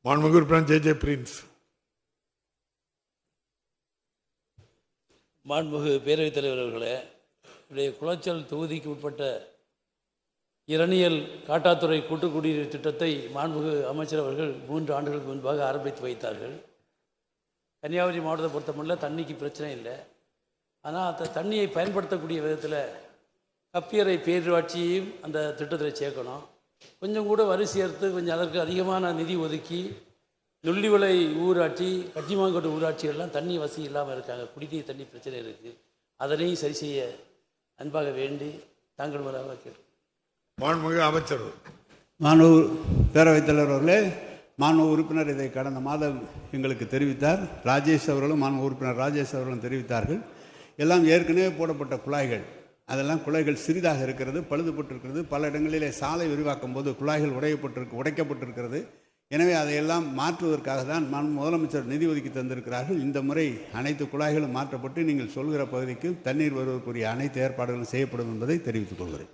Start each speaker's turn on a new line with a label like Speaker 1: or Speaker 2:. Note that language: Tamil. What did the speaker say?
Speaker 1: மாண்புமிகு உறுப்பினர் ஜே பிரின்ஸ்.
Speaker 2: மாண்புமிகு பேரவைத் தலைவர் அவர்களே, இடைய குளச்சல் தொகுதிக்கு உட்பட்ட இரணியல் காட்டாத்துறை கூட்டுக்குடிநீர் திட்டத்தை மாண்புமிகு அமைச்சர் அவர்கள் 3 ஆண்டுகளுக்கு முன்பாக ஆரம்பித்து வைத்தார்கள். கன்னியாகுமரி மாவட்டத்தை பொறுத்தமட்டில் தண்ணிக்கு பிரச்சனை இல்லை. ஆனால் அந்த தண்ணியை பயன்படுத்தக்கூடிய விதத்தில் கப்பியறை பேரூராட்சியையும் அந்த திட்டத்தில் சேர்க்கணும். கொஞ்சம் கூட வரி சேர்த்து கொஞ்சம் அதற்கு அதிகமான நிதி ஒதுக்கி நுள்ளிவிளை ஊராட்சி, கட்டிமாங்கோட்டு ஊராட்சிகள்லாம் தண்ணி வசதி இல்லாமல் இருக்காங்க. குடிநீர் தண்ணி பிரச்சனை இருக்குது. அதனையும் சரி செய்ய அன்பாக வேண்டி தாங்கள் முறையாக கேட்கும்.
Speaker 1: மாண்புமிகு அமைச்சர்.
Speaker 3: மாண்பு பேரவைத் தலைவர் அவர்களே, மாண்பு உறுப்பினர் இதை கடந்த மாதம் எங்களுக்கு தெரிவித்தார். ராஜேஷ் அவர்களும் மாண்பு உறுப்பினர் ராஜேஷ் அவர்களும் தெரிவித்தார்கள். எல்லாம் ஏற்கனவே போடப்பட்ட குழாய்கள், அதெல்லாம் குழாய்கள் சிறிதாக இருக்கிறது, பழுதுபட்டிருக்கிறது. பல இடங்களிலே சாலை விரிவாக்கும் போது குழாய்கள் உடைக்கப்பட்டிருக்கிறது. எனவே அதையெல்லாம் மாற்றுவதற்காக தான் முதலமைச்சர் நிதி ஒதுக்கி தந்திருக்கிறார்கள். இந்த முறை அனைத்து குழாய்களும் மாற்றப்பட்டு நீங்கள் சொல்கிற பகுதிக்கு தண்ணீர் வருவதற்குரிய அனைத்து ஏற்பாடுகளும் செய்யப்படும் என்பதை தெரிவித்துக் கொள்கிறேன்.